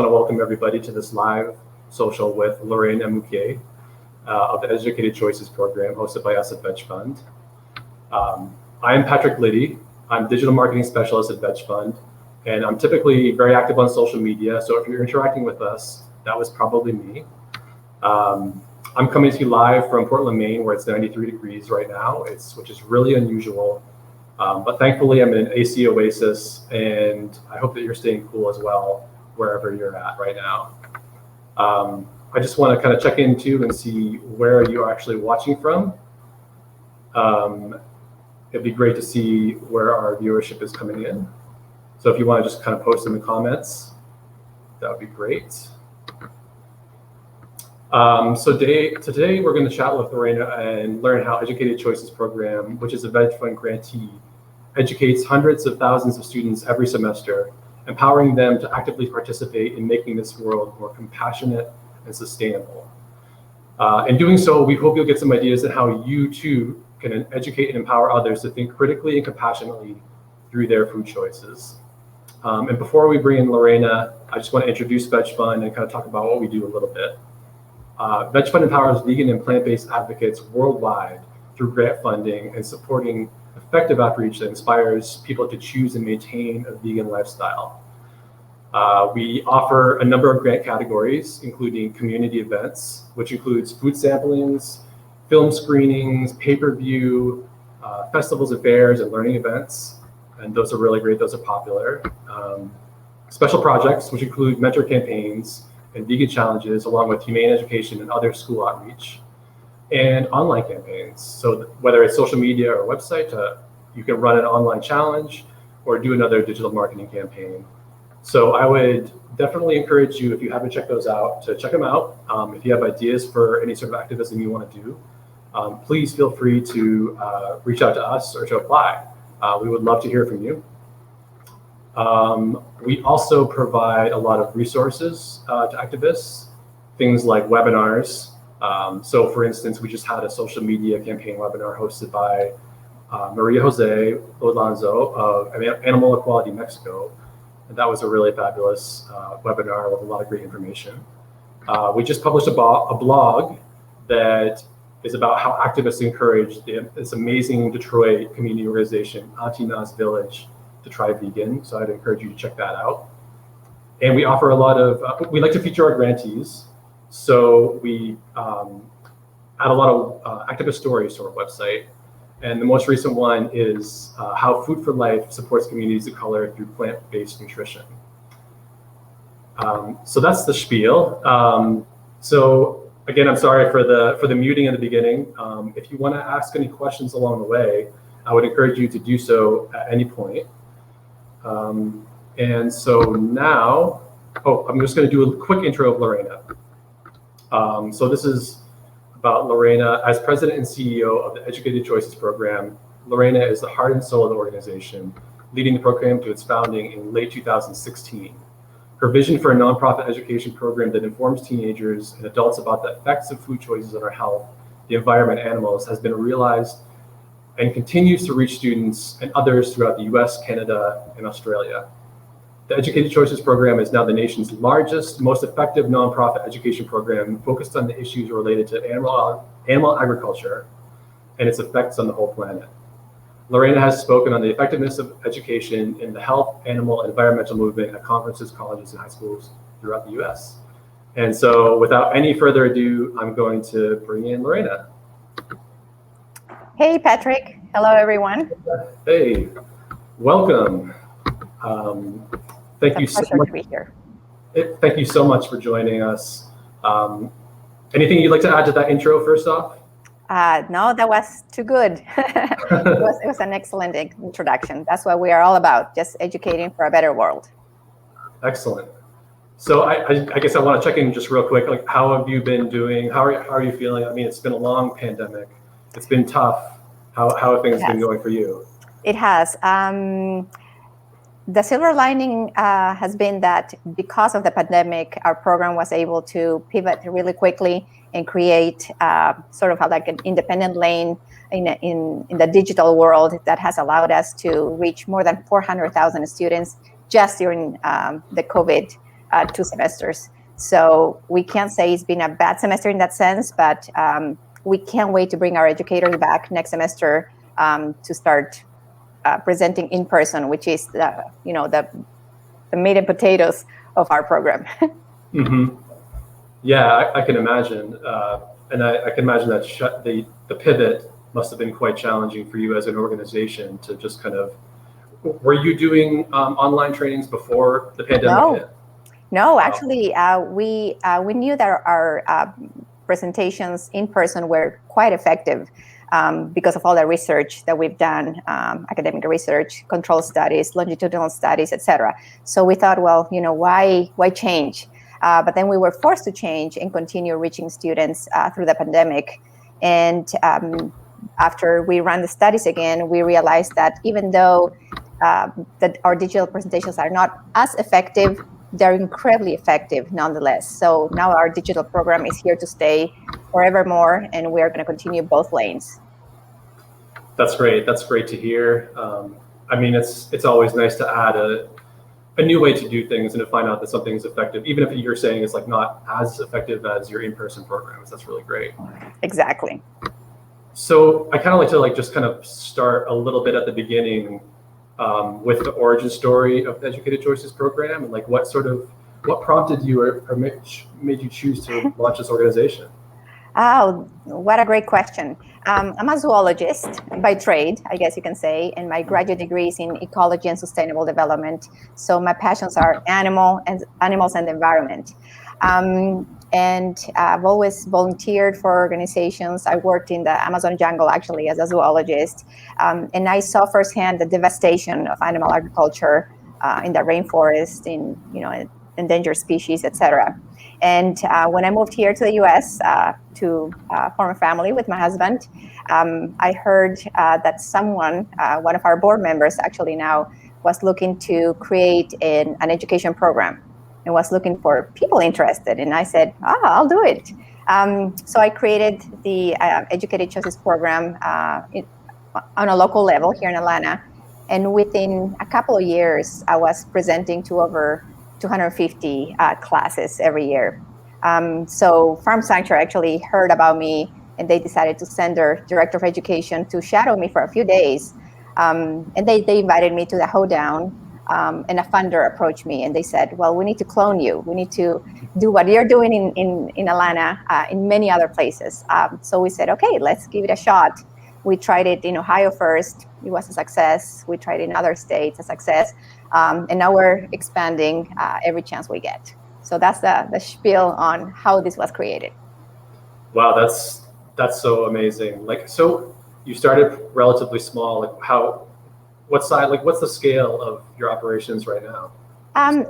I want to welcome everybody to this live social with Lorena Mucke of the Educated Choices program hosted by us at VegFund. I am Patrick Liddy. I'm digital marketing specialist at VegFund, and I'm typically very active on social media. So if you're interacting with us, that was probably me. I'm coming to you live from Portland, Maine, where it's 93 degrees right now, which is really unusual. But thankfully, I'm in an AC oasis, and I hope that you're staying cool as well, wherever you're at right now. I just want to kind of check in too and see where you're actually watching from. It'd be great to see where our viewership is coming in. So if you want to just kind of post in the comments, that would be great. So today we're going to chat with Lorena and learn how Educated Choices program, which is a VegFund grantee, educates hundreds of thousands of students every semester, empowering them to actively participate in making this world more compassionate and sustainable. In doing so, we hope you'll get some ideas on how you too can educate and empower others to think critically and compassionately through their food choices. And before we bring in Lorena, I just want to introduce VegFund and kind of talk about what we do a little bit. VegFund empowers vegan and plant-based advocates worldwide through grant funding and supporting effective outreach that inspires people to choose and maintain a vegan lifestyle. We offer a number of grant categories, including community events, which includes food samplings, film screenings, pay-per-view, festivals and fairs, and learning events. And those are really great, those are popular. Special projects, which include mentor campaigns and vegan challenges, along with humane education and other school outreach. And online campaigns. So whether it's social media or website, you can run an online challenge or do another digital marketing campaign. So I would definitely encourage you, if you haven't checked those out, to check them out. If you have ideas for any sort of activism you want to do, please feel free to reach out to us or to apply. We would love to hear from you. We also provide a lot of resources to activists, things like webinars. So for instance, we just had a social media campaign webinar hosted by Maria Jose Alonso of Animal Equality Mexico. And that was a really fabulous webinar with a lot of great information. We just published a blog that is about how activists encourage this amazing Detroit community organization, Auntie Na's Village, to try vegan. So I'd encourage you to check that out. And we offer a lot of, we like to feature our grantees. So we add a lot of activist stories to our website. And the most recent one is how Food for Life supports communities of color through plant-based nutrition. So that's the spiel. So again, I'm sorry for the muting in the beginning. If you want to ask any questions along the way, I would encourage you to do so at any point. And so now, I'm just going to do a quick intro of Lorena. So this is about Lorena. As president and CEO of the Educated Choices program, Lorena is the heart and soul of the organization, leading the program to its founding in late 2016. Her vision for a nonprofit education program that informs teenagers and adults about the effects of food choices on our health, the environment, and animals has been realized and continues to reach students and others throughout the US, Canada, and Australia. The Educated Choices program is now the nation's largest, most effective nonprofit education program focused on the issues related to animal agriculture and its effects on the whole planet. Lorena has spoken on the effectiveness of education in the health, animal, and environmental movement at conferences, colleges, and high schools throughout the US. And so without any further ado, I'm going to bring in Lorena. Hey, Patrick. Hello, everyone. Hey, welcome. Thank you so much. To be here. Thank you so much for joining us. Anything you'd like to add to that intro first off? No, that was too good. It was an excellent introduction. That's what we are all about, just educating for a better world. Excellent. So I guess I want to check in just real quick. Like, how have you been doing? How are you feeling? I mean, it's been a long pandemic. It's been tough. How have things been going for you? It has. The silver lining has been that because of the pandemic, our program was able to pivot really quickly and create sort of like an independent lane in the digital world that has allowed us to reach more than 400,000 students just during the COVID 2 semesters. So we can't say it's been a bad semester in that sense, but we can't wait to bring our educators back next semester to start presenting in person, which is the meat and potatoes of our program. Mm-hmm. Yeah, I can imagine, and I can imagine that the pivot must have been quite challenging for you as an organization to just kind of. Were you doing online trainings before the pandemic hit? No, actually, we knew that our presentations in person were quite effective because of all the research that we've done, academic research, control studies, longitudinal studies, etc. So we thought, well, why change? But then we were forced to change and continue reaching students through the pandemic. And after we ran the studies again, we realized that even though that our digital presentations are not as effective, they're incredibly effective nonetheless. So now our digital program is here to stay forevermore, and we are going to continue both lanes. That's great. That's great to hear. I mean, it's always nice to add a new way to do things and to find out that something is effective, even if you're saying it's like not as effective as your in-person programs. That's really great. Exactly. So I kind of like to just kind of start a little bit at the beginning with the origin story of the Educated Choices program, and like what prompted you or made you choose to launch this organization? Oh, what a great question. I'm a zoologist by trade, I guess you can say, and my graduate degree is in ecology and sustainable development. So my passions are animals and the environment. And I've always volunteered for organizations. I worked in the Amazon jungle actually as a zoologist, and I saw firsthand the devastation of animal agriculture in the rainforest, in endangered species, etc. And when I moved here to the U.S. To form a family with my husband, I heard that someone, one of our board members actually now, was looking to create an education program and was looking for people interested. And I said, I'll do it. So I created the Educated Choices program on a local level here in Atlanta. And within a couple of years, I was presenting to over 250 classes every year. So Farm Sanctuary actually heard about me, and they decided to send their director of education to shadow me for a few days. And they invited me to the hoedown, and a funder approached me, and they said, well, we need to clone you. We need to do what you're doing in Atlanta, in many other places. So we said, okay, let's give it a shot. We tried it in Ohio first. It was a success. We tried it in other states, a success. And now we're expanding every chance we get. So that's the spiel on how this was created. Wow, that's so amazing. So you started relatively small. What's the scale of your operations right now?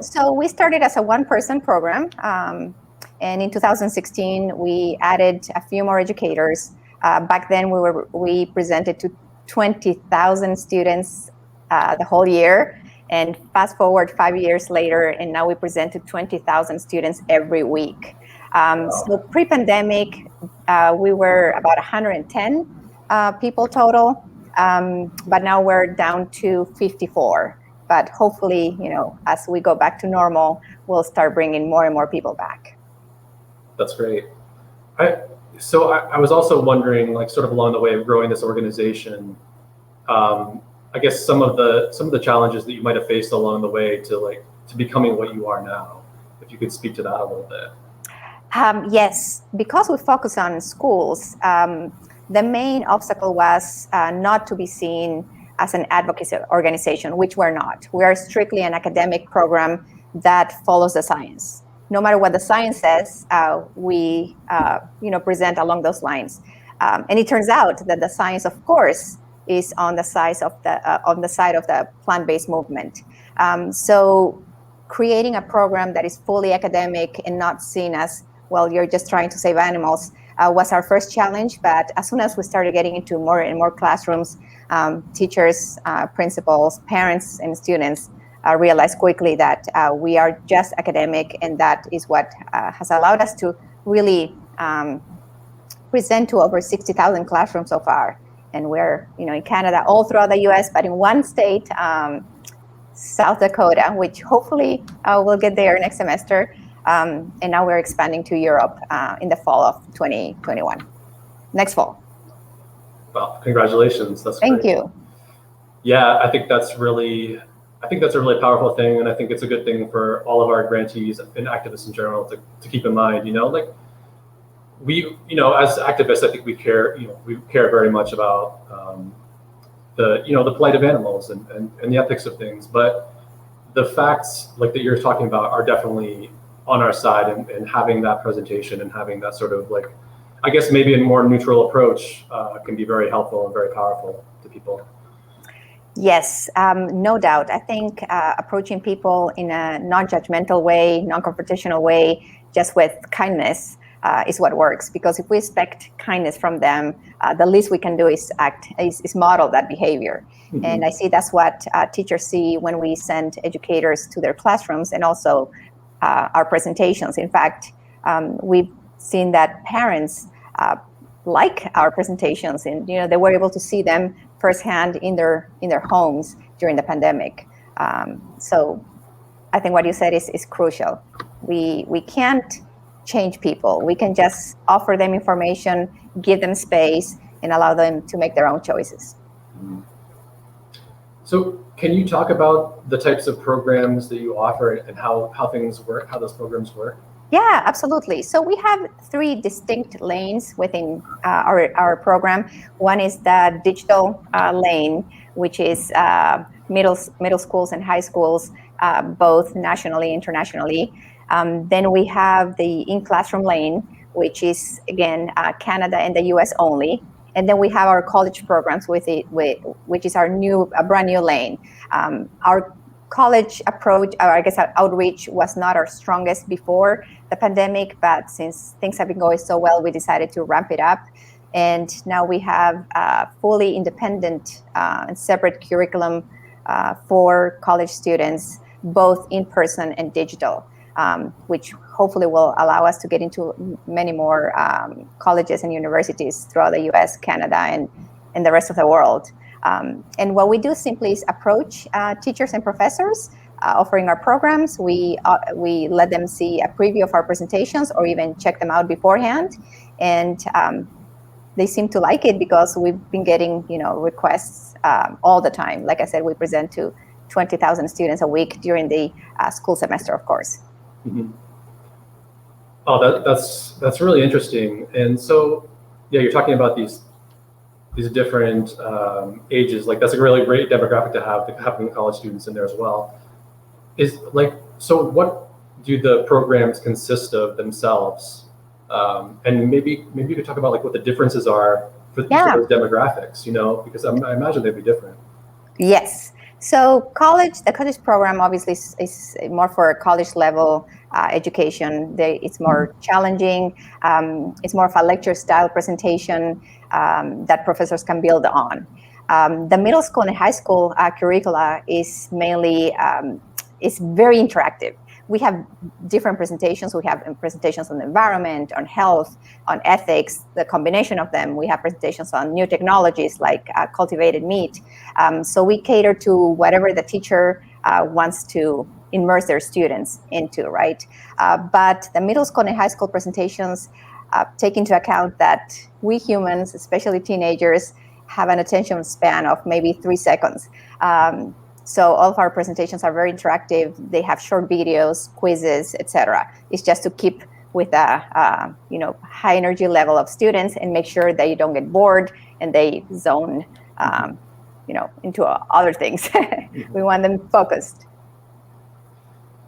So we started as a one-person program. And in 2016, we added a few more educators. Back then, we presented to 20,000 students the whole year. And fast forward 5 years later, and now we present to 20,000 students every week. So pre-pandemic, we were about 110 people total, but now we're down to 54. But hopefully, as we go back to normal, we'll start bringing more and more people back. That's great. I was also wondering, sort of along the way of growing this organization, I guess some of the challenges that you might have faced along the way to becoming what you are now, if you could speak to that a little bit. Yes, because we focus on schools, the main obstacle was not to be seen as an advocacy organization, which we're not. We are strictly an academic program that follows the science. No matter what the science says, we present along those lines. And it turns out that the science, of course, is on the side of the plant-based movement. So creating a program that is fully academic and not seen as, well, you're just trying to save animals, was our first challenge. But as soon as we started getting into more and more classrooms, teachers, principals, parents, and students realized quickly that we are just academic, and that is what has allowed us to really present to over 60,000 classrooms so far. And we're in Canada, all throughout the US, but in one state South Dakota, which hopefully we'll get there next semester. And now we're expanding to Europe in the fall of 2021, next fall. Well, congratulations. That's Thank great. you. Yeah, I think that's a really powerful thing, and I think it's a good thing for all of our grantees and activists in general to keep in mind. Like we, as activists, I think we care very much about the plight of animals and the ethics of things. But the facts like that you're talking about are definitely on our side, and having that presentation and having that sort of I guess maybe a more neutral approach can be very helpful and very powerful to people. Yes, no doubt. I think approaching people in a non-judgmental way, non-confrontational way, just with kindness is what works. Because if we expect kindness from them, the least we can do is model that behavior. Mm-hmm. And I see that's what teachers see when we send educators to their classrooms, and also our presentations. In fact, we've seen that parents like our presentations, and they were able to see them firsthand in their homes during the pandemic. So I think what you said is crucial. We can't change people. We can just offer them information, give them space, and allow them to make their own choices. So can you talk about the types of programs that you offer and how things work, how those programs work? Yeah, absolutely. So we have 3 distinct lanes within our program. One is the digital lane, which is middle schools and high schools, both nationally, internationally. Then we have the in-classroom lane, which is, again, Canada and the US only. And then we have our college programs which is our brand new lane. Our college approach, or I guess our outreach, was not our strongest before the pandemic, but since things have been going so well, we decided to ramp it up. And now we have a fully independent and separate curriculum for college students, both in person and digital, which hopefully will allow us to get into many more colleges and universities throughout the US, Canada, and the rest of the world. And what we do simply is approach teachers and professors offering our programs. We let them see a preview of our presentations or even check them out beforehand. And they seem to like it because we've been getting requests all the time. Like I said, we present to 20,000 students a week during the school semester, of course. Mm-hmm. Oh, that's really interesting. And so, yeah, you're talking about these different ages. Like, that's a really great demographic to have having college students in there as well. So what do the programs consist of themselves? And maybe you could talk about what the differences are for each of those demographics, because I imagine they'd be different. Yes. So the college program obviously is more for college level education. It's more challenging. It's more of a lecture style presentation that professors can build on. The middle school and high school curricula is mainly is very interactive. We have different presentations. We have presentations on the environment, on health, on ethics, the combination of them. We have presentations on new technologies like cultivated meat. So we cater to whatever the teacher wants to immerse their students into, right? But the middle school and high school presentations take into account that we humans, especially teenagers, have an attention span of maybe 3 seconds. So all of our presentations are very interactive. They have short videos, quizzes, etc. It's just to keep with a high energy level of students and make sure that you don't get bored and they zone into other things. We want them focused.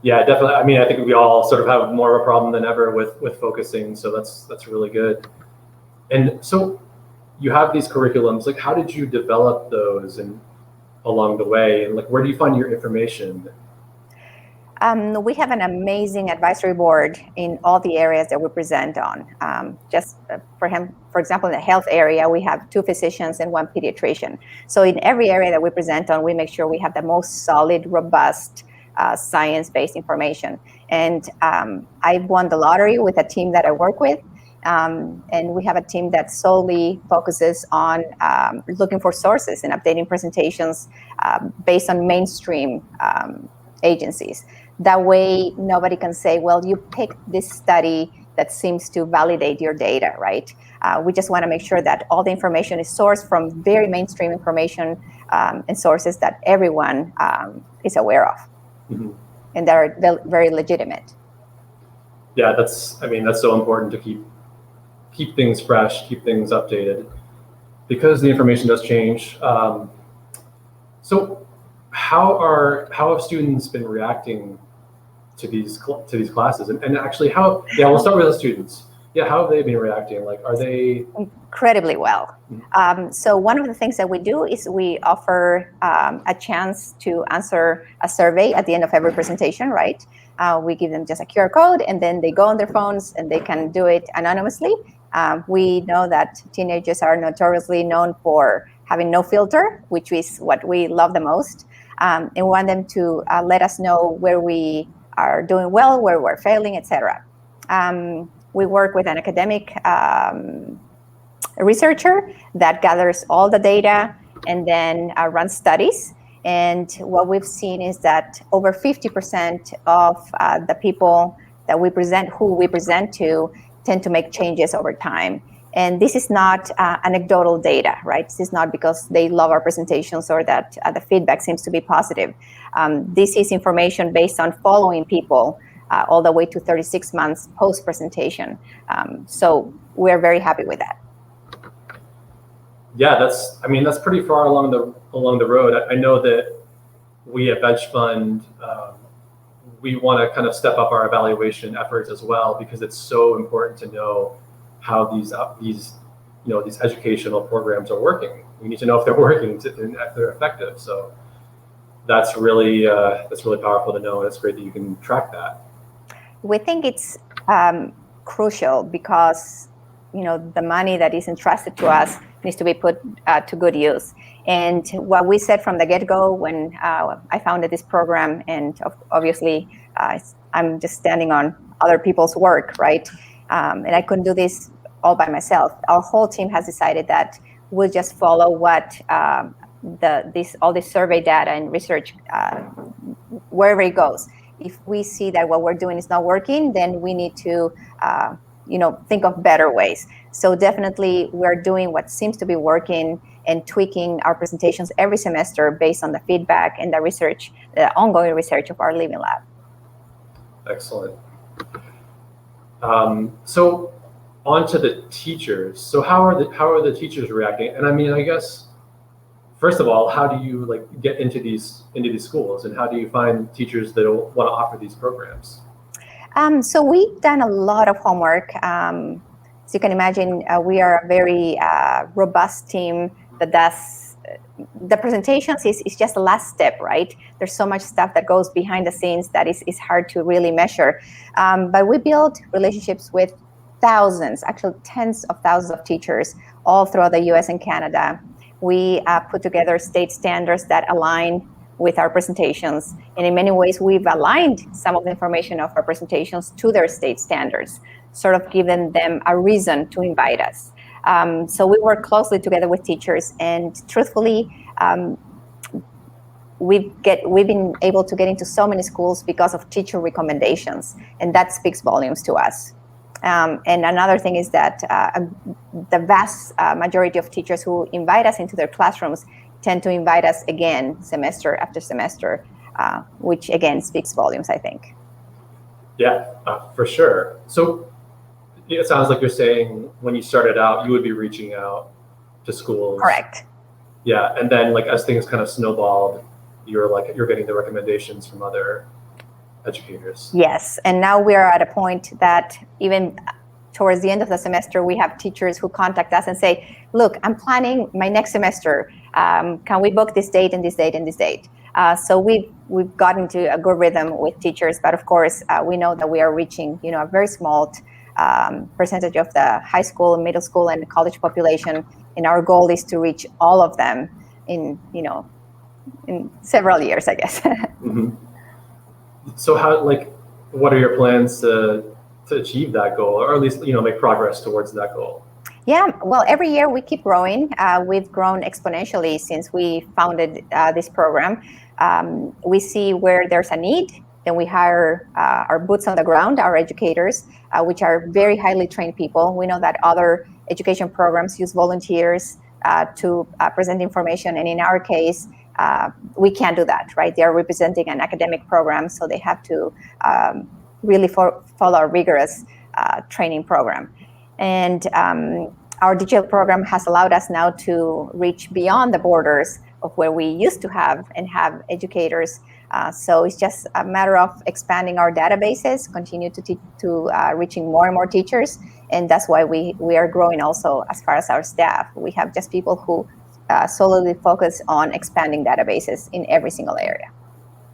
Yeah, definitely. I mean, I think we all sort of have more of a problem than ever with focusing. So that's really good. And so you have these curriculums. Like, how did you develop those and along the way, and where do you find your information? We have an amazing advisory board in all the areas that we present on. For example, in the health area, we have 2 physicians and 1 pediatrician. So in every area that we present on, we make sure we have the most solid, robust, science-based information. And I won the lottery with a team that I work with, And we have a team that solely focuses on looking for sources and updating presentations based on mainstream agencies. That way, nobody can say, well, you picked this study that seems to validate your data, right? We just want to make sure that all the information is sourced from very mainstream information and sources that everyone is aware of. Mm-hmm. And they're very legitimate. Yeah, that's so important to keep things fresh, keep things updated, because the information does change. So how have students been reacting to these classes? And actually, we'll start with the students. Yeah, how have they been reacting? Like, are they incredibly well? So one of the things that we do is we offer a chance to answer a survey at the end of every presentation, right? We give them just a QR code, and then they go on their phones and they can do it anonymously. We know that teenagers are notoriously known for having no filter, which is what we love the most. And we want them to let us know where we are doing well, where we're failing, etc. We work with an academic researcher that gathers all the data and then runs studies. And what we've seen is that over 50% of the people that we present, who we present to, tend to make changes over time. And this is not anecdotal data, right? This is not because they love our presentations or that the feedback seems to be positive. This is information based on following people all the way to 36 months post-presentation. So we're very happy with that. Yeah, that's pretty far along the road. I know that we at VegFund, we want to kind of step up our evaluation efforts as well, because it's so important to know how these educational programs are working. We need to know if they're working and if they're effective. So that's really powerful to know, and it's great that you can track that. We think it's crucial because the money that is entrusted to us needs to be put to good use. And what we said from the get-go when I founded this program, and obviously I'm just standing on other people's work, right? And I couldn't do this all by myself. Our whole team has decided that we'll just follow what all this survey data and research, wherever it goes. If we see that what we're doing is not working, then we need to think of better ways. So definitely we're doing what seems to be working and tweaking our presentations every semester based on the feedback and the research, the ongoing research of our Living Lab. Excellent. So on to the teachers. So how are the teachers reacting? And I guess, first of all, how do you get into these schools, and how do you find teachers that want to offer these programs? So we've done a lot of homework. As you can imagine, we are a very robust team that does the presentations is just the last step, right? There's so much stuff that goes behind the scenes that is hard to really measure. But we build relationships with thousands, actually tens of thousands of teachers all throughout the US and Canada. We put together state standards that align with our presentations. And in many ways, we've aligned some of the information of our presentations to their state standards, sort of giving them a reason to invite us. So we work closely together with teachers, and truthfully, we've been able to get into so many schools because of teacher recommendations, and that speaks volumes to us. And another thing is that the vast majority of teachers who invite us into their classrooms tend to invite us again semester after semester, which again speaks volumes, I think. Yeah, for sure. So it sounds like you're saying when you started out, you would be reaching out to schools. Correct. Yeah, and then as things kind of snowballed, you're getting the recommendations from other educators. Yes, and now we are at a point that even towards the end of the semester, we have teachers who contact us and say, look, I'm planning my next semester. Can we book this date and this date and this date? So we've gotten into a good rhythm with teachers, but of course, we know that we are reaching a very small percentage of the high school, middle school, and college population, and our goal is to reach all of them in several years, I guess. Mm-hmm. So what are your plans to to achieve that goal, or at least, make progress towards that goal? Yeah, well, every year we keep growing. We've grown exponentially since we founded this program. We see where there's a need, then we hire our boots on the ground, our educators, which are very highly trained people. We know that other education programs use volunteers to present information, and in our case, we can't do that, right? They are representing an academic program, so they have to really follow a rigorous training program. And our digital program has allowed us now to reach beyond the borders of where we used to have educators. So it's just a matter of expanding our databases, continue to reaching more and more teachers. And that's why we are growing also as far as our staff. We have just people who solely focus on expanding databases in every single area.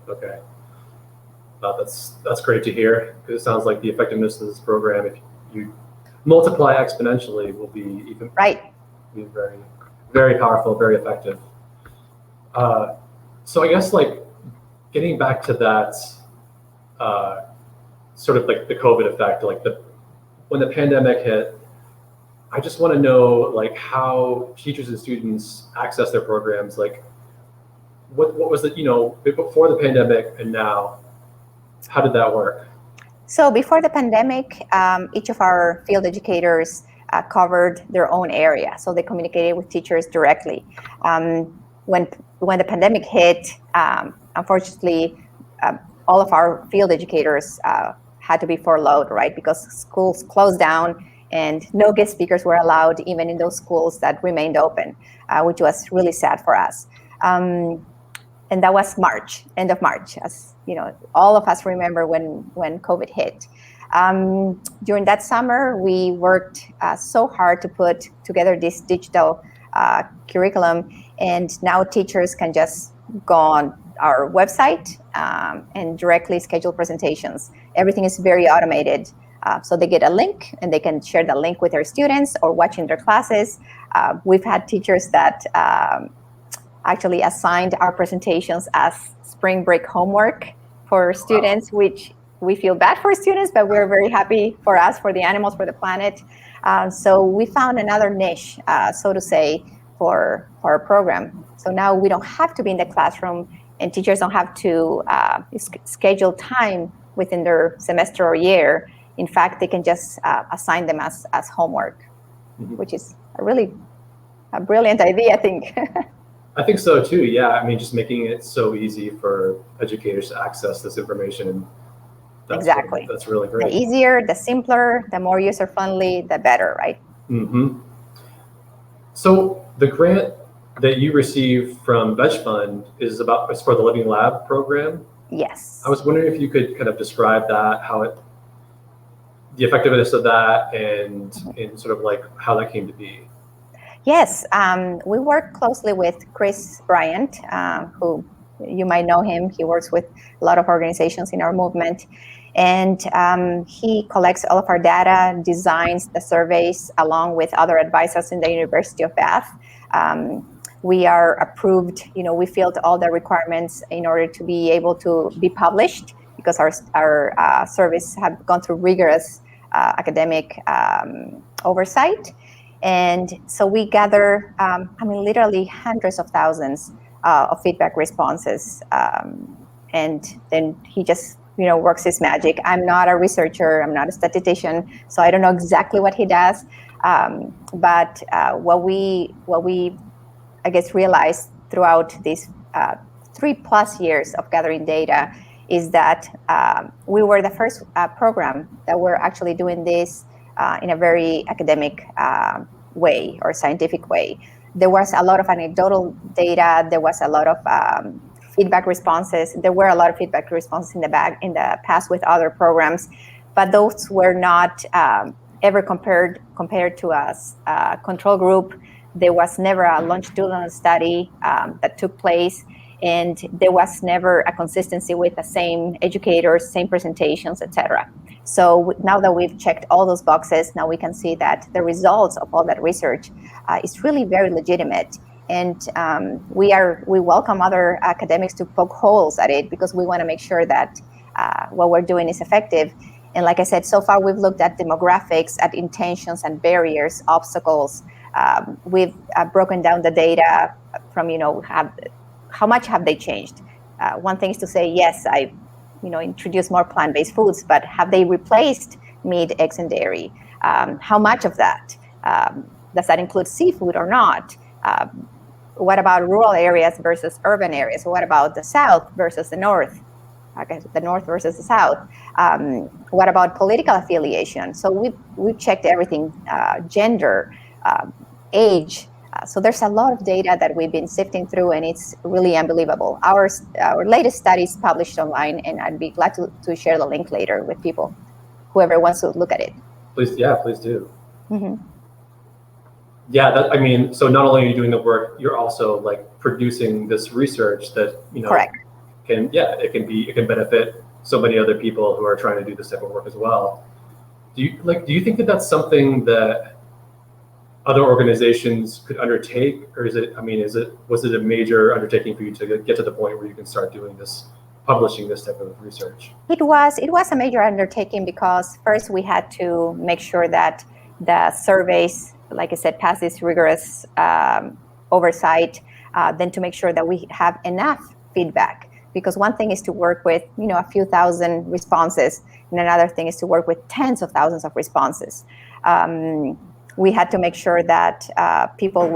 Okay. That's great to hear, because it sounds like the effectiveness of this program, if you multiply exponentially, will be even be very, very powerful, very effective. So I guess, like, getting back to that, sort of like the COVID effect, like when the pandemic hit, I just want to know, like, how teachers and students access their programs. Like, what was it, before the pandemic and now, how did that work? So before the pandemic, each of our field educators covered their own area. So they communicated with teachers directly. When the pandemic hit, unfortunately, all of our field educators had to be furloughed, right? Because schools closed down and no guest speakers were allowed, even in those schools that remained open, which was really sad for us. And that was March, end of March, as all of us remember when COVID hit. During that summer, we worked so hard to put together this digital curriculum, and now teachers can just go on our website and directly schedule presentations. Everything is very automated. So they get a link and they can share the link with their students or watching their classes. We've had teachers that actually assigned our presentations as spring break homework for students, which we feel bad for students, but we're very happy for us, for the animals, for the planet. So we found another niche, so to say, for our program. So now we don't have to be in the classroom, and teachers don't have to schedule time within their semester or year. In fact, they can just assign them as homework, which is a brilliant idea, I think. I think so too, yeah. I mean, just making it so easy for educators to access this information. Exactly. That's really great. The easier, the simpler, the more user-friendly, the better, right? Mm-hmm. So the grant that you received from VegFund is for the Living Lab program? Yes. I was wondering if you could kind of describe that, the effectiveness of that, and sort of like how that came to be. Yes, we work closely with Chris Bryant, who you might know him. He works with a lot of organizations in our movement, and he collects all of our data, designs the surveys along with other advisors in the University of Bath. We are approved, we filled all the requirements in order to be able to be published, because our surveys have gone through rigorous academic oversight. And so we gather, literally hundreds of thousands of feedback responses. And then he just, works his magic. I'm not a researcher, I'm not a statistician, so I don't know exactly what he does. But what we, I guess, realized throughout these 3+ years of gathering data is that we were the first program that were actually doing this in a very academic way or scientific way. There was a lot of anecdotal data. There was a lot of feedback responses. There were a lot of feedback responses in the past with other programs, but those were not ever compared to a control group. There was never a longitudinal study that took place, and there was never a consistency with the same educators, same presentations, etc. So now that we've checked all those boxes, now we can see that the results of all that research is really very legitimate. And we welcome other academics to poke holes at it, because we want to make sure that what we're doing is effective. And like I said, so far we've looked at demographics, at intentions and barriers, obstacles. We've broken down the data from, how much have they changed? One thing is to say, yes, I introduced more plant-based foods, but have they replaced meat, eggs, and dairy? How much of that? Does that include seafood or not? What about rural areas versus urban areas? What about the South versus the North? Okay, the North versus the South. What about political affiliation? So we've checked everything, gender, age. So there's a lot of data that we've been sifting through, and it's really unbelievable. Our latest study is published online, and I'd be glad to share the link later with people, whoever wants to look at it. Please do. Mm-hmm. Yeah, so not only are you doing the work, you're also like producing this research that Correct. It can benefit so many other people who are trying to do this type of work as well. Do you think that that's something that other organizations could undertake, or was it a major undertaking for you to get to the point where you can start doing this, publishing this type of research? It was a major undertaking because first we had to make sure that the surveys, like I said, pass this rigorous oversight, then to make sure that we have enough feedback. Because one thing is to work with, a few thousand responses, and another thing is to work with tens of thousands of responses. We had to make sure that people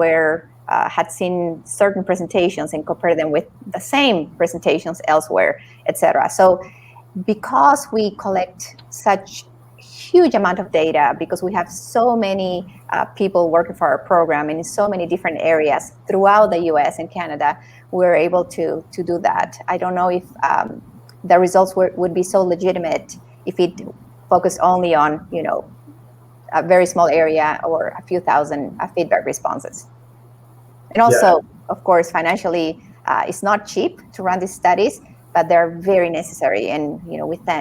had seen certain presentations and compare them with the same presentations elsewhere, etc. So because we collect such huge amount of data, because we have so many people working for our program in so many different areas throughout the US and Canada, we're able to do that. I don't know if the results would be so legitimate if it focused only on, a very small area or a few thousand feedback responses. And also, of course, financially, it's not cheap to run these studies, but they're very necessary. And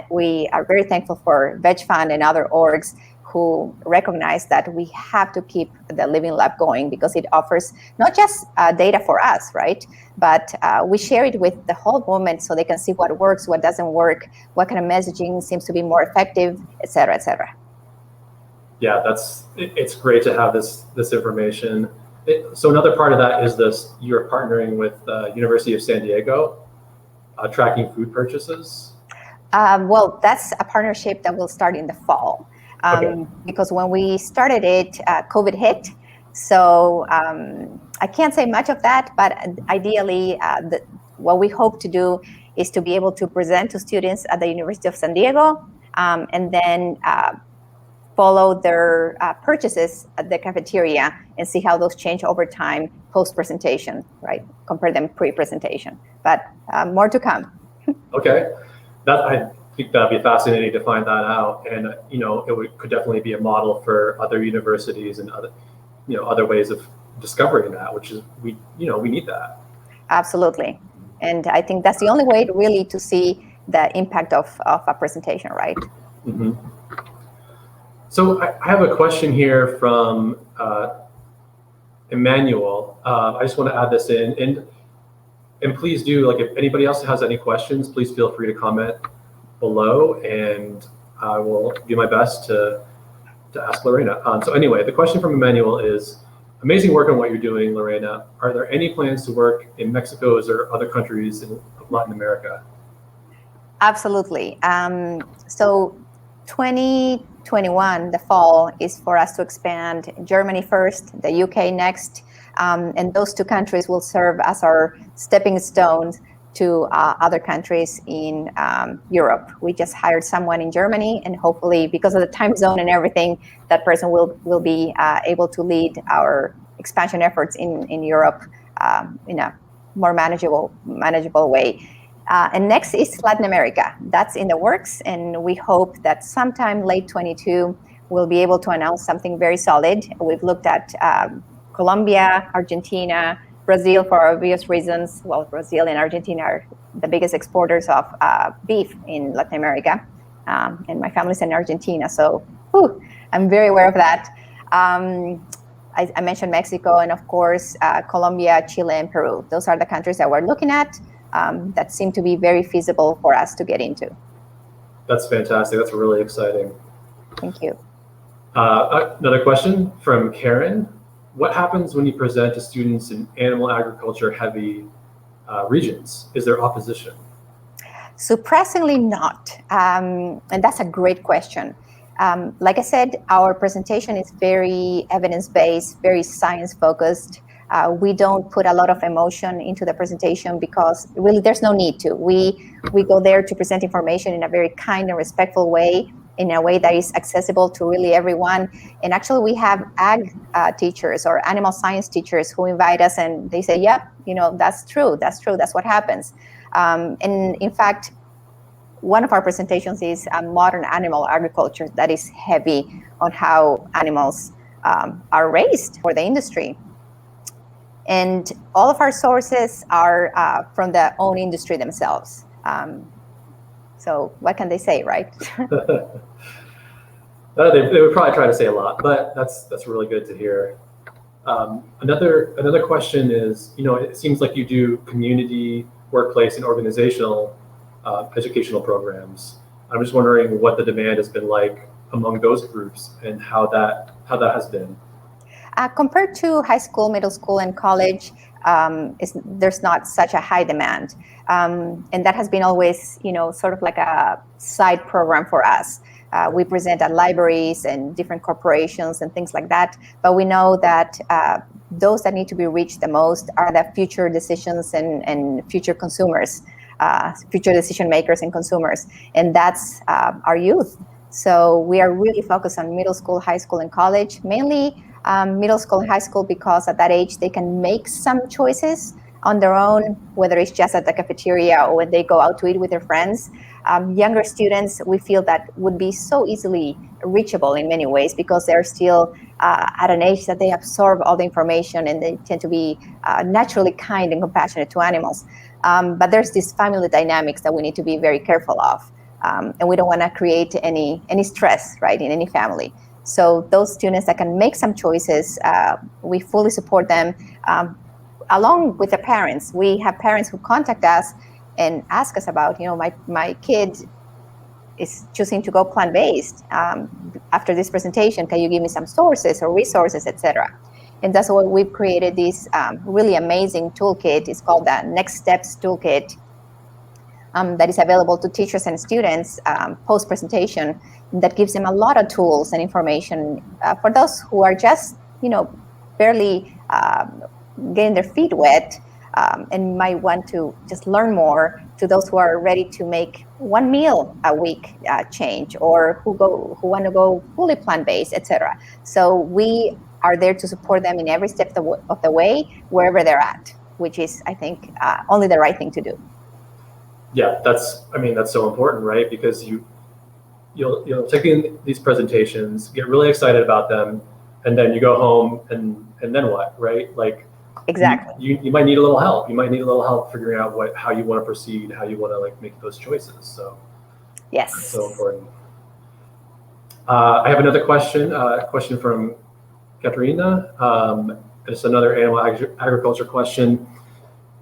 we are very thankful for VegFund and other orgs who recognize that we have to keep the Living Lab going because it offers not just data for us, right? But we share it with the whole movement so they can see what works, what doesn't work, what kind of messaging seems to be more effective, et cetera, et cetera. Yeah, it's great to have this information. So another part of that is you're partnering with University of San Diego, tracking food purchases. Well, that's a partnership that will start in the fall. Because when we started it, COVID hit. So I can't say much of that, but ideally, what we hope to do is to be able to present to students at the University of San Diego, and then follow their purchases at the cafeteria and see how those change over time post-presentation, right? Compare them pre-presentation, but more to come. Okay, I think that'd be fascinating to find that out, and could definitely be a model for other universities and other ways of discovering that, which is we need that. Absolutely, and I think that's the only way to see the impact of a presentation, right? Mm-hmm. So I have a question here from Emmanuel. I just want to add this in, and please do, if anybody else has any questions, please feel free to comment below, and I will do my best to ask Lorena. So anyway, the question from Emmanuel is, amazing work on what you're doing, Lorena. Are there any plans to work in Mexico's or other countries in Latin America? Absolutely. So 2021, the fall, is for us to expand Germany first, the UK next, and those two countries will serve as our stepping stones to other countries in Europe. We just hired someone in Germany, and hopefully, because of the time zone and everything, that person will be able to lead our expansion efforts in Europe in a more manageable way. And next is Latin America. That's in the works, and we hope that sometime late 22 we'll be able to announce something very solid. We've looked at Colombia, Argentina, Brazil for obvious reasons. Well, Brazil and Argentina are the biggest exporters of beef in Latin America, and my family's in Argentina, so I'm very aware of that. I mentioned Mexico, and of course, Colombia, Chile, and Peru. Those are the countries that we're looking at that seem to be very feasible for us to get into. That's fantastic. That's really exciting. Thank you. Another question from Karen. What happens when you present to students in animal agriculture heavy regions? Is there opposition? Surprisingly not. And that's a great question. Like I said, our presentation is very evidence-based, very science-focused. We don't put a lot of emotion into the presentation because really there's no need to. We go there to present information in a very kind and respectful way, in a way that is accessible to really everyone. And actually we have ag teachers or animal science teachers who invite us and they say, yep, that's true, that's what happens. And in fact, one of our presentations is modern animal agriculture that is heavy on how animals are raised for the industry. And all of our sources are from the own industry themselves. So what can they say, right? They would probably try to say a lot, but that's really good to hear. Another question is, it seems like you do community, workplace, and organizational educational programs. I'm just wondering what the demand has been like among those groups and how that has been. Compared to high school, middle school, and college, there's not such a high demand. And that has been always, sort of like a side program for us. We present at libraries and different corporations and things like that. But we know that those that need to be reached the most are the future decisions and future consumers, future decision makers and consumers. And that's our youth. So we are really focused on middle school, high school, and college, mainly middle school and high school, because at that age they can make some choices on their own, whether it's just at the cafeteria or when they go out to eat with their friends. Younger students, we feel that would be so easily reachable in many ways because they're still at an age that they absorb all the information and they tend to be naturally kind and compassionate to animals. But there's these family dynamics that we need to be very careful of. And we don't want to create any stress, right, in any family. So those students that can make some choices, we fully support them, along with the parents. We have parents who contact us and ask us about, my kid is choosing to go plant-based. After this presentation, can you give me some sources or resources, etc.? And that's why we've created this really amazing toolkit. It's called the Next Steps Toolkit. That is available to teachers and students post-presentation, that gives them a lot of tools and information for those who are just, barely getting their feet wet and might want to just learn more, to those who are ready to make one meal a week change, or who want to go fully plant-based, etc. So we are there to support them in every step of the way, wherever they're at, which is, I think, only the right thing to do. Yeah, that's so important, right? Because you'll take in these presentations, get really excited about them, and then you go home and then what, right? Like, exactly. You might need a little help. You might need a little help figuring out how you want to proceed, how you want to make those choices. So yes, that's so important. I have another question. A question from Katerina. It's another animal agriculture question.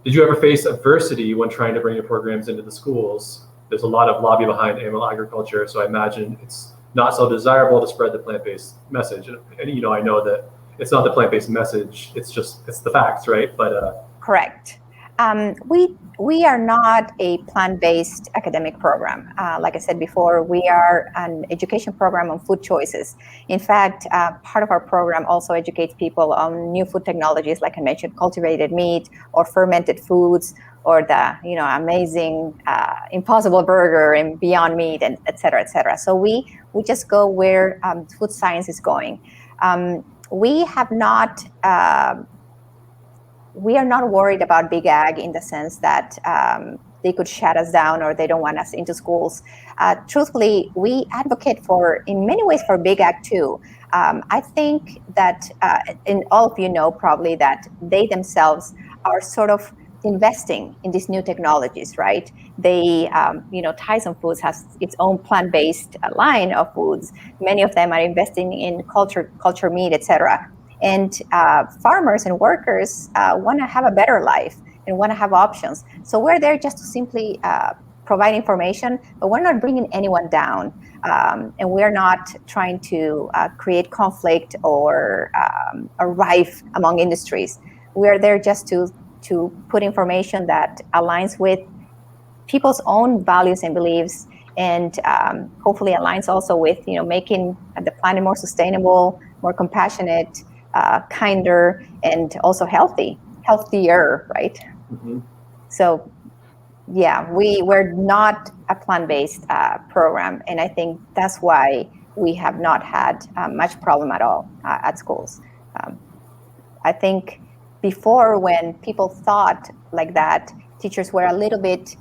Did you ever face adversity when trying to bring your programs into the schools? There's a lot of lobby behind animal agriculture, so I imagine it's not so desirable to spread the plant-based message. And I know that it's not the plant-based message; it's the facts, right? But correct. We are not a plant-based academic program. Like I said before, we are an education program on food choices. In fact, part of our program also educates people on new food technologies, like I mentioned, cultivated meat or fermented foods, or the amazing Impossible Burger and Beyond Meat, and et cetera, et cetera. So we just go where food science is going. We are not worried about big ag in the sense that they could shut us down or they don't want us into schools. Truthfully, we advocate in many ways for big ag too. I think that, and all of you know probably that they themselves are sort of investing in these new technologies, right? They, Tyson Foods has its own plant-based line of foods. Many of them are investing in culture meat, etc. And farmers and workers want to have a better life and want to have options. So we're there just to simply provide information, but we're not bringing anyone down. And we're not trying to create conflict or a rife among industries. We're there just to put information that aligns with people's own values and beliefs, and hopefully aligns also with making the planet more sustainable, more compassionate, kinder, and also healthier, right? Mm-hmm. So yeah, we're not a plant-based program, and I think that's why we have not had much problem at all at schools. I think before, when people thought like that, teachers were a little bit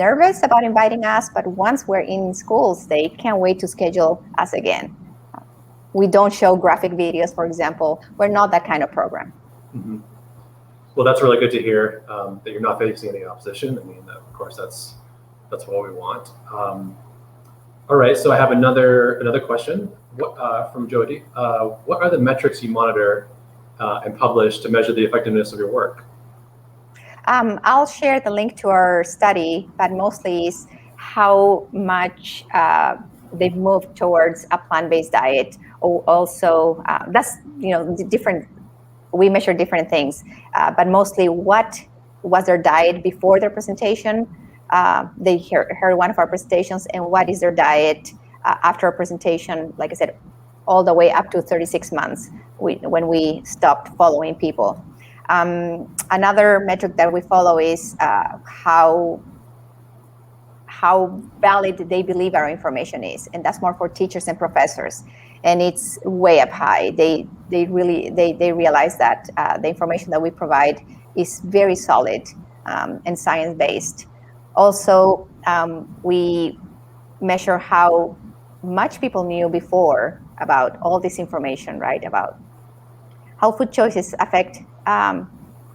nervous about inviting us, but once we're in schools, they can't wait to schedule us again. We don't show graphic videos, for example. We're not that kind of program. Mm-hmm. Well, that's really good to hear, that you're not facing any opposition. I mean, of course, that's what we want. All right, so I have another question from Jody. What are the metrics you monitor and publish to measure the effectiveness of your work? I'll share the link to our study, but mostly is how much they've moved towards a plant-based diet. Also, that's different. We measure different things, but mostly what was their diet before their presentation. They heard one of our presentations, and what is their diet after a presentation, like I said, all the way up to 36 months when we stopped following people. Another metric that we follow is how valid they believe our information is, and that's more for teachers and professors. And it's way up high. They realize that the information that we provide is very solid and science-based. Also, we measure how much people knew before about all this information, right? About how food choices affect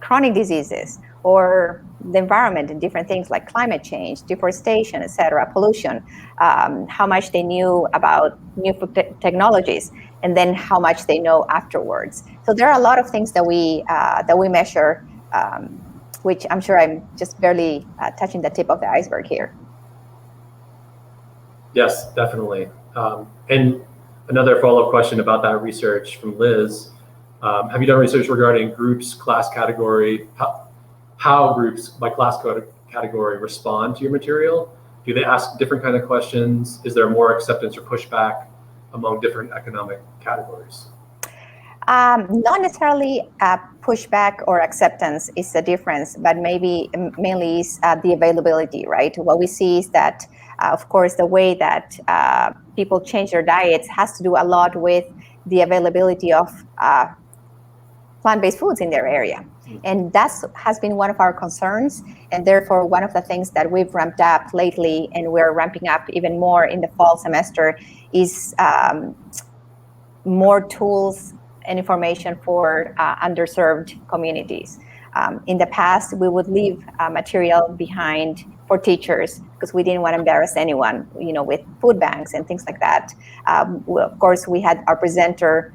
chronic diseases or the environment and different things like climate change, deforestation, etc., pollution, how much they knew about new food technologies, and then how much they know afterwards. So there are a lot of things that we measure, which I'm sure I'm just barely touching the tip of the iceberg here. Yes, definitely. And another follow-up question about that research from Liz. Have you done research regarding groups, class category, how groups by class category respond to your material? Do they ask different kind of questions? Is there more acceptance or pushback among different economic categories? Not necessarily pushback or acceptance is the difference, but mainly is the availability, right? What we see is that, of course, the way that people change their diets has to do a lot with the availability of plant-based foods in their area. And that has been one of our concerns, and therefore one of the things that we've ramped up lately, and we're ramping up even more in the fall semester, is more tools and information for underserved communities. In the past, we would leave material behind for teachers because we didn't want to embarrass anyone, with food banks and things like that. Of course, we had our presenter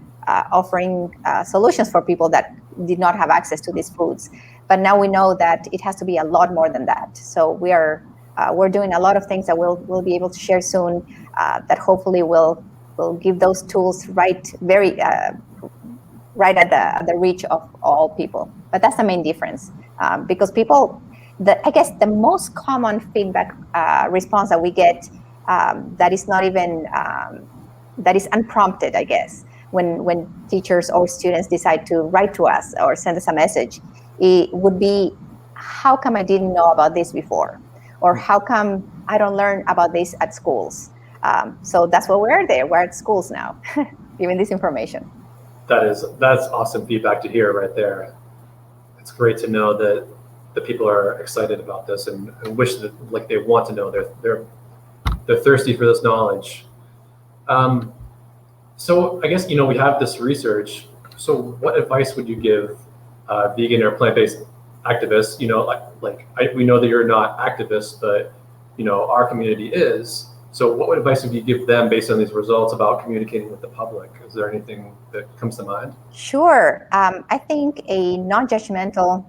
offering solutions for people that did not have access to these foods. But now we know that it has to be a lot more than that. So we're doing a lot of things that we'll be able to share soon that hopefully will give those tools right at the reach of all people. But that's the main difference, because people, I guess the most common feedback response that we get that is not even that is unprompted, I guess, when teachers or students decide to write to us or send us a message, it would be, how come I didn't know about this before? Or how come I don't learn about this at schools? So that's why we're there. We're at schools now, giving this information. That's awesome feedback to hear right there. It's great to know that the people are excited about this and wish that, like, they want to know. They're thirsty for this knowledge. So I guess, we have this research. So what advice would you give vegan or plant-based activists? We know that you're not activists, but our community is. So what advice would you give them based on these results about communicating with the public? Is there anything that comes to mind? Sure. I think a non-judgmental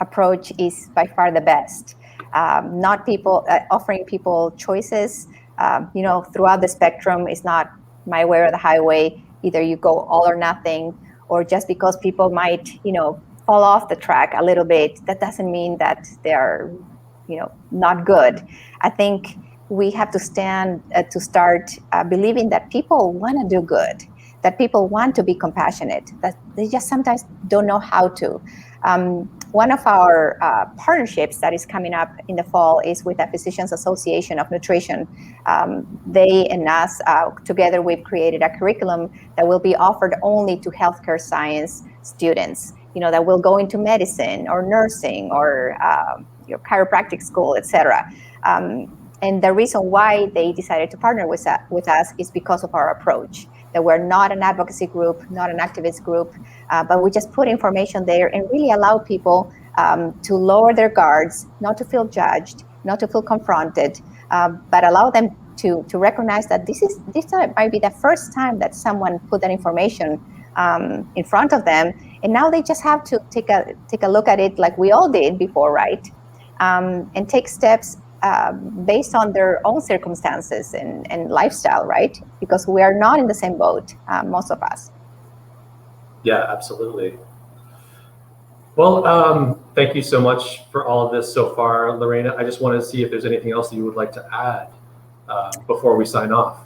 approach is by far the best. not people offering people choices, throughout the spectrum is not my way or the highway. Either you go all or nothing, or just because people might, fall off the track a little bit, that doesn't mean that they're, not good. I think we have to start believing that people want to do good, that people want to be compassionate, that they just sometimes don't know how to. One of our partnerships that is coming up in the fall is with the Physicians Association of Nutrition. They and us, together, we've created a curriculum that will be offered only to healthcare science students, that will go into medicine or nursing or chiropractic school, etc. And the reason why they decided to partner with us is because of our approach, that we're not an advocacy group, not an activist group, but we just put information there and really allow people to lower their guards, not to feel judged, not to feel confronted, but allow them to recognize that this might be the first time that someone put that information in front of them, and now they just have to take a look at it like we all did before, right? And take steps based on their own circumstances and lifestyle, right? Because we are not in the same boat, most of us. Yeah, absolutely. Well, thank you so much for all of this so far, Lorena. I just wanted to see if there's anything else that you would like to add before we sign off.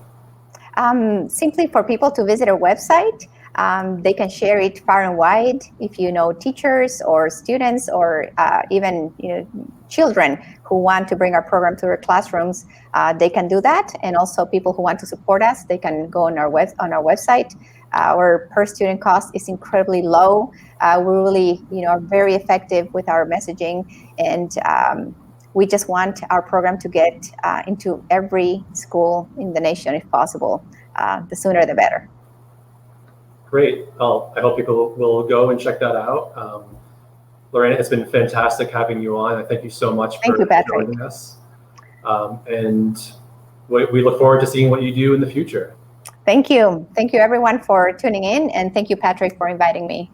Simply for people to visit our website. They can share it far and wide. If you know teachers or students or even children who want to bring our program to their classrooms, they can do that. And also people who want to support us, they can go on our website. Our per student cost is incredibly low. We really are very effective with our messaging, and we just want our program to get into every school in the nation if possible. The sooner the better. Great. Well, I hope people will go and check that out. Lorena, it's been fantastic having you on. I thank you so much for joining us. And we look forward to seeing what you do in the future. Thank you. Thank you, everyone, for tuning in. And thank you, Patrick, for inviting me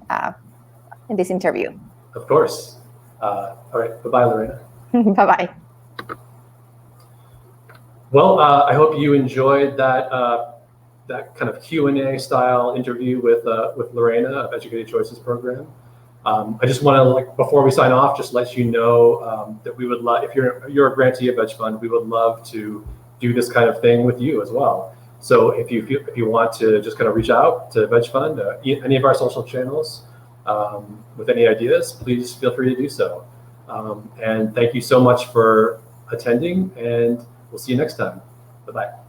in this interview. Of course. All right. Bye-bye, Lorena. Bye-bye. Well, I hope you enjoyed that kind of Q&A style interview with Lorena of Educated Choices program. I just want to, before we sign off, just let you know that we would love, if you're a grantee of VegFund, we would love to do this kind of thing with you as well. So if you want to just kind of reach out to VegFund, any of our social channels, with any ideas, please feel free to do so. And thank you so much for attending, and we'll see you next time. Bye-bye.